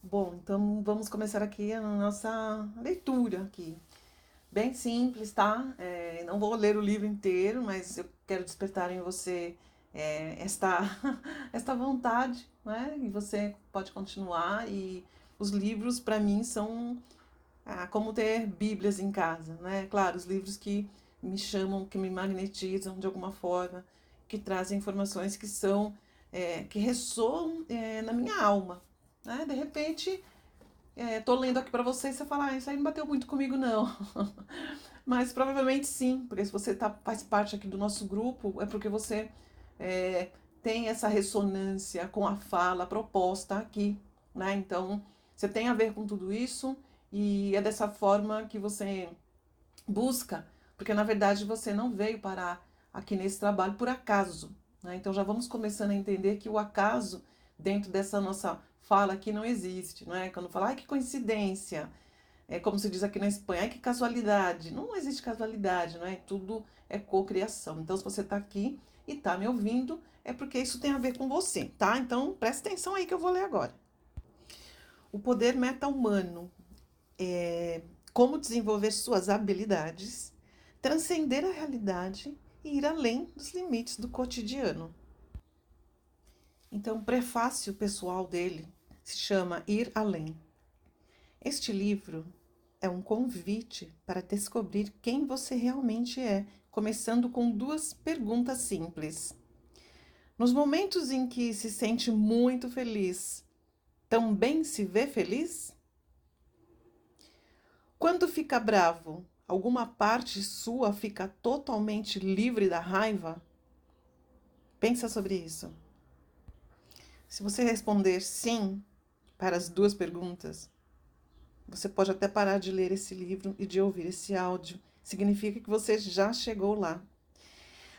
Bom, então vamos começar aqui a nossa leitura aqui. Bem simples, tá? Não vou ler o livro inteiro, mas eu quero despertar em você esta, esta vontade, né? E você pode continuar. E os livros, para mim, são como ter Bíblias em casa, né? Claro, os livros que me chamam, que me magnetizam de alguma forma, que trazem informações que são, que ressoam na minha alma, né? De repente tô lendo aqui para você e você fala, isso aí não bateu muito comigo, não. Mas provavelmente sim, porque se você faz parte aqui do nosso grupo, é porque você é, tem essa ressonância com a fala proposta aqui, né? Então, você tem a ver com tudo isso e é dessa forma que você busca, porque na verdade você não veio parar aqui nesse trabalho por acaso, né? Então já vamos começando a entender que o acaso dentro dessa nossa fala aqui não existe, não é? Quando fala, ai que coincidência, é como se diz aqui na Espanha, ai que casualidade, não existe casualidade, não é? Tudo é cocriação. Então se você está aqui e está me ouvindo, é porque isso tem a ver com você, tá? Então presta atenção aí que eu vou ler agora. O poder meta-humano é como desenvolver suas habilidades, transcender a realidade e ir além dos limites do cotidiano. Então, o prefácio pessoal dele se chama Ir Além. Este livro é um convite para descobrir quem você realmente é, começando com duas perguntas simples. Nos momentos em que se sente muito feliz, também se vê feliz? Quando fica bravo, alguma parte sua fica totalmente livre da raiva? Pensa sobre isso. Se você responder sim para as duas perguntas, você pode até parar de ler esse livro e de ouvir esse áudio. Significa que você já chegou lá.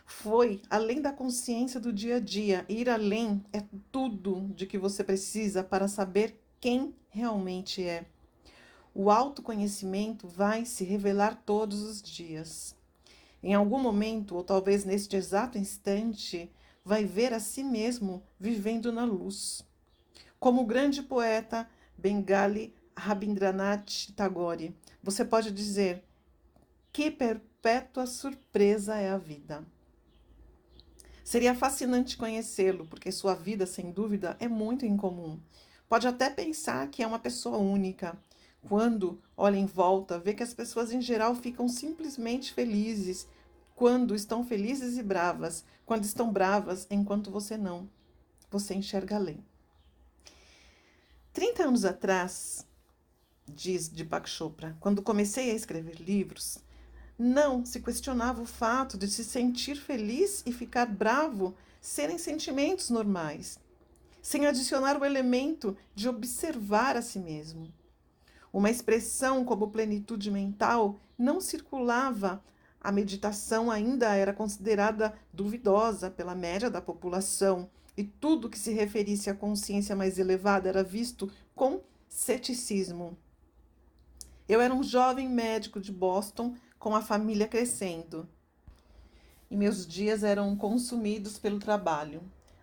Foi além da consciência do dia a dia. Ir além é tudo de que você precisa para saber quem realmente é. O autoconhecimento vai se revelar todos os dias. Em algum momento, ou talvez neste exato instante, vai ver a si mesmo vivendo na luz. Como o grande poeta Bengali Rabindranath Tagore, você pode dizer: que perpétua surpresa é a vida. Seria fascinante conhecê-lo, porque sua vida, sem dúvida, é muito incomum. Pode até pensar que é uma pessoa única. Quando olha em volta, vê que as pessoas em geral ficam simplesmente felizes quando estão felizes e bravas, quando estão bravas enquanto você não. Você enxerga além. 30 anos atrás, diz Deepak Chopra, quando comecei a escrever livros, não se questionava o fato de se sentir feliz e ficar bravo serem sentimentos normais, sem adicionar o elemento de observar a si mesmo. Uma expressão como plenitude mental não circulava. A meditação ainda era considerada duvidosa pela média da população e tudo que se referisse à consciência mais elevada era visto com ceticismo. Eu era um jovem médico de Boston com a família crescendo e meus dias eram consumidos pelo trabalho,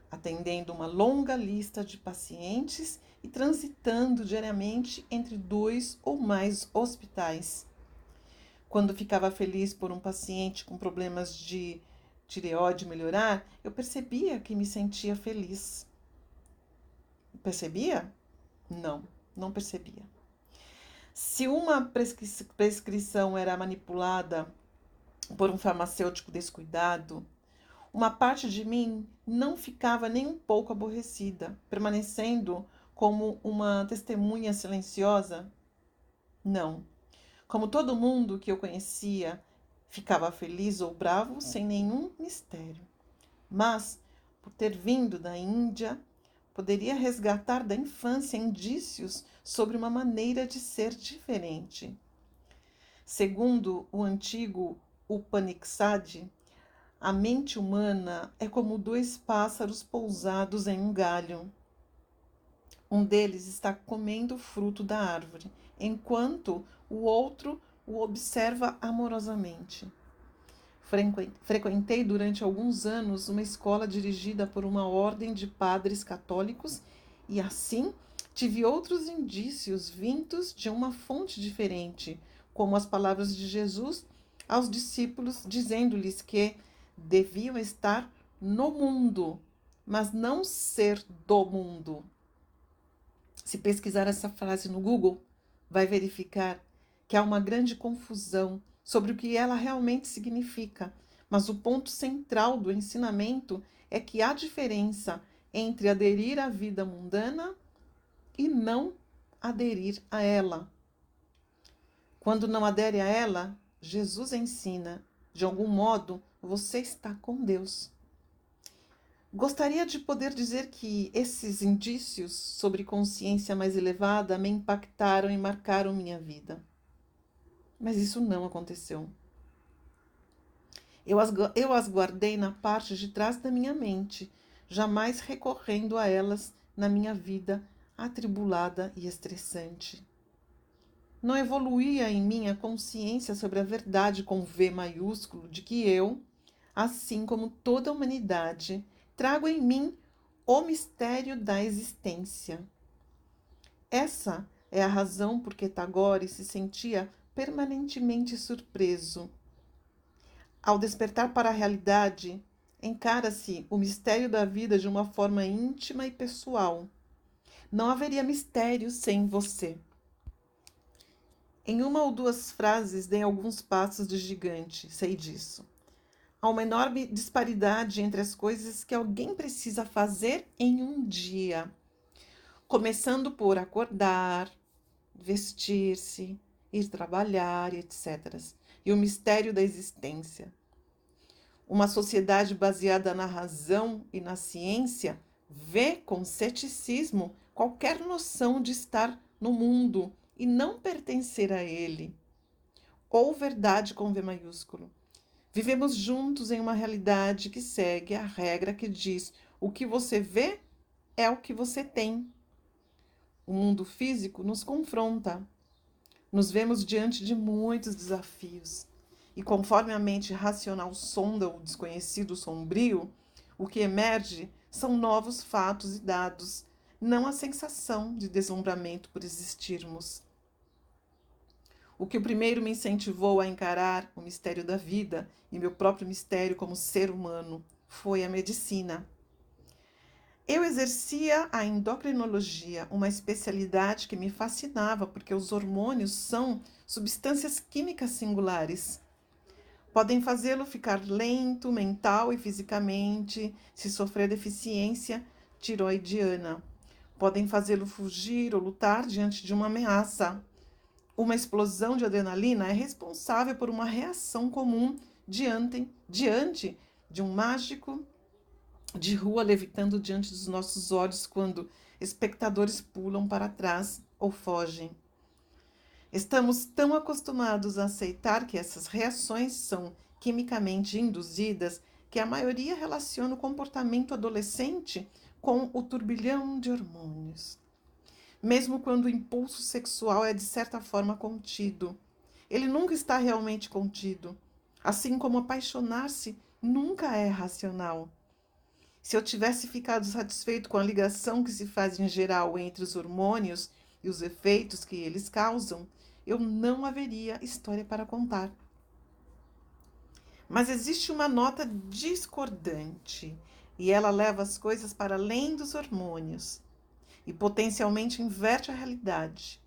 atendendo uma longa lista de pacientes e transitando diariamente entre 2 ou mais hospitais. Quando ficava feliz por um paciente com problemas de tireoide melhorar, eu percebia que me sentia feliz. Percebia? Não, não percebia. Se uma prescrição era manipulada por um farmacêutico descuidado, uma parte de mim não ficava nem um pouco aborrecida, permanecendo como uma testemunha silenciosa? Não. Como todo mundo que eu conhecia, ficava feliz ou bravo sem nenhum mistério. Mas, por ter vindo da Índia, poderia resgatar da infância indícios sobre uma maneira de ser diferente. Segundo o antigo Upanishad, a mente humana é como 2 pássaros pousados em um galho. Um deles está comendo o fruto da árvore, enquanto o outro o observa amorosamente. Frequentei durante alguns anos uma escola dirigida por uma ordem de padres católicos e assim tive outros indícios vindos de uma fonte diferente, como as palavras de Jesus aos discípulos, dizendo-lhes que deviam estar no mundo, mas não ser do mundo. Se pesquisar essa frase no Google, vai verificar que há uma grande confusão sobre o que ela realmente significa, mas o ponto central do ensinamento é que há diferença entre aderir à vida mundana e não aderir a ela. Quando não adere a ela, Jesus ensina, de algum modo, você está com Deus. Gostaria de poder dizer que esses indícios sobre consciência mais elevada me impactaram e marcaram minha vida. Mas isso não aconteceu. Eu as guardei na parte de trás da minha mente, jamais recorrendo a elas na minha vida atribulada e estressante. Não evoluía em mim a consciência sobre a verdade com V maiúsculo de que eu, assim como toda a humanidade, trago em mim o mistério da existência. Essa é a razão por que Tagore se sentia permanentemente surpreso. Ao despertar para a realidade, encara-se o mistério da vida de uma forma íntima e pessoal. Não haveria mistério sem você. Em uma ou duas frases, dei alguns passos de gigante, sei disso. Há uma enorme disparidade entre as coisas que alguém precisa fazer em um dia. Começando por acordar, vestir-se, ir trabalhar, etc. E o mistério da existência. Uma sociedade baseada na razão e na ciência vê com ceticismo qualquer noção de estar no mundo e não pertencer a ele. Ou verdade com V maiúsculo. Vivemos juntos em uma realidade que segue a regra que diz: o que você vê é o que você tem. O mundo físico nos confronta. Nos vemos diante de muitos desafios. E conforme a mente racional sonda o desconhecido sombrio, o que emerge são novos fatos e dados, não a sensação de deslumbramento por existirmos. O que o primeiro me incentivou a encarar o mistério da vida e meu próprio mistério como ser humano foi a medicina. Eu exercia a endocrinologia, uma especialidade que me fascinava porque os hormônios são substâncias químicas singulares. Podem fazê-lo ficar lento, mental e fisicamente, se sofrer deficiência tiroidiana. Podem fazê-lo fugir ou lutar diante de uma ameaça. Uma explosão de adrenalina é responsável por uma reação comum diante de um mágico de rua levitando diante dos nossos olhos quando espectadores pulam para trás ou fogem. Estamos tão acostumados a aceitar que essas reações são quimicamente induzidas que a maioria relaciona o comportamento adolescente com o turbilhão de hormônios. Mesmo quando o impulso sexual é de certa forma contido, ele nunca está realmente contido, assim como apaixonar-se nunca é racional. Se eu tivesse ficado satisfeito com a ligação que se faz em geral entre os hormônios e os efeitos que eles causam, eu não haveria história para contar. Mas existe uma nota discordante, e ela leva as coisas para além dos hormônios e potencialmente inverte a realidade.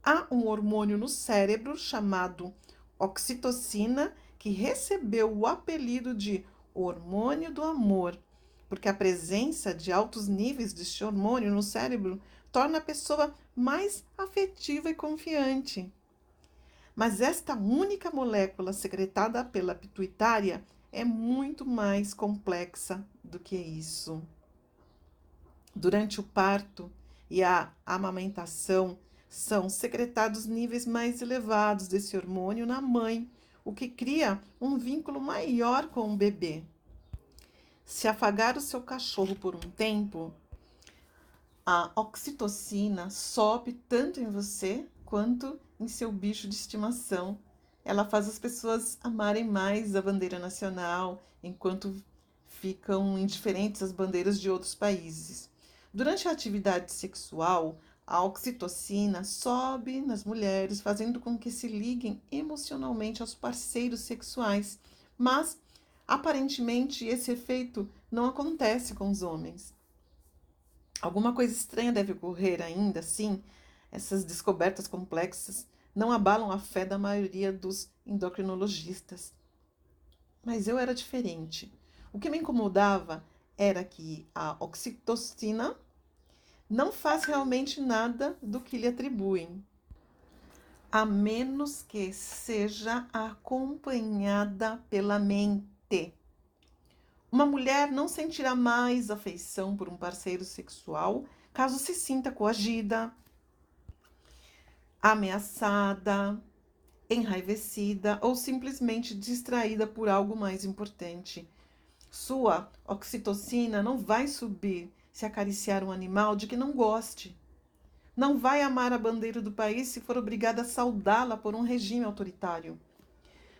Há um hormônio no cérebro chamado oxitocina que recebeu o apelido de hormônio do amor, porque a presença de altos níveis deste hormônio no cérebro torna a pessoa mais afetiva e confiante. Mas esta única molécula secretada pela pituitária é muito mais complexa do que isso. Durante o parto e a amamentação, são secretados níveis mais elevados desse hormônio na mãe, o que cria um vínculo maior com o bebê. Se afagar o seu cachorro por um tempo, a oxitocina sobe tanto em você quanto em seu bicho de estimação. Ela faz as pessoas amarem mais a bandeira nacional, enquanto ficam indiferentes às bandeiras de outros países. Durante a atividade sexual, a oxitocina sobe nas mulheres, fazendo com que se liguem emocionalmente aos parceiros sexuais, mas aparentemente esse efeito não acontece com os homens. Alguma coisa estranha deve ocorrer ainda assim. Essas descobertas complexas não abalam a fé da maioria dos endocrinologistas. Mas eu era diferente. O que me incomodava era que a oxitocina não faz realmente nada do que lhe atribuem, a menos que seja acompanhada pela mente. Uma mulher não sentirá mais afeição por um parceiro sexual caso se sinta coagida, ameaçada, enraivecida ou simplesmente distraída por algo mais importante. Sua oxitocina não vai subir se acariciar um animal de que não goste. Não vai amar a bandeira do país se for obrigada a saudá-la por um regime autoritário.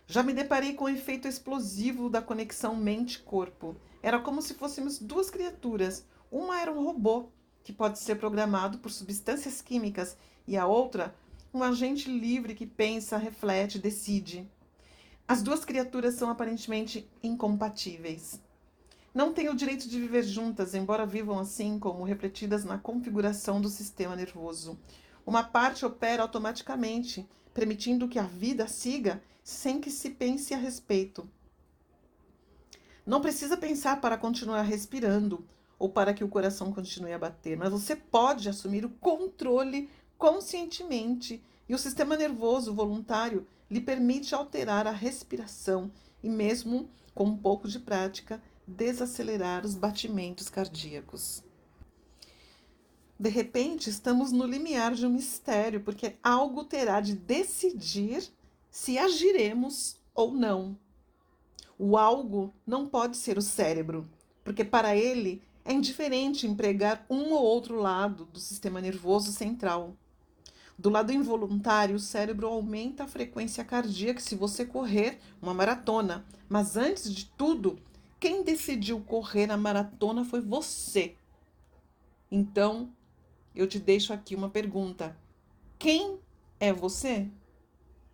Já me deparei com o efeito explosivo da conexão mente-corpo. Era como se fôssemos duas criaturas. Uma era um robô, que pode ser programado por substâncias químicas, e a outra, um agente livre que pensa, reflete, decide. As duas criaturas são aparentemente incompatíveis. Não têm o direito de viver juntas, embora vivam assim como refletidas na configuração do sistema nervoso. Uma parte opera automaticamente, permitindo que a vida siga sem que se pense a respeito. Não precisa pensar para continuar respirando ou para que o coração continue a bater, mas você pode assumir o controle conscientemente e o sistema nervoso voluntário lhe permite alterar a respiração e, mesmo com um pouco de prática, desacelerar os batimentos cardíacos. De repente, estamos no limiar de um mistério, porque algo terá de decidir se agiremos ou não. O algo não pode ser o cérebro, porque para ele é indiferente empregar um ou outro lado do sistema nervoso central. Do lado involuntário, o cérebro aumenta a frequência cardíaca se você correr uma maratona. Mas antes de tudo, quem decidiu correr a maratona foi você. Então, eu te deixo aqui uma pergunta. Quem é você?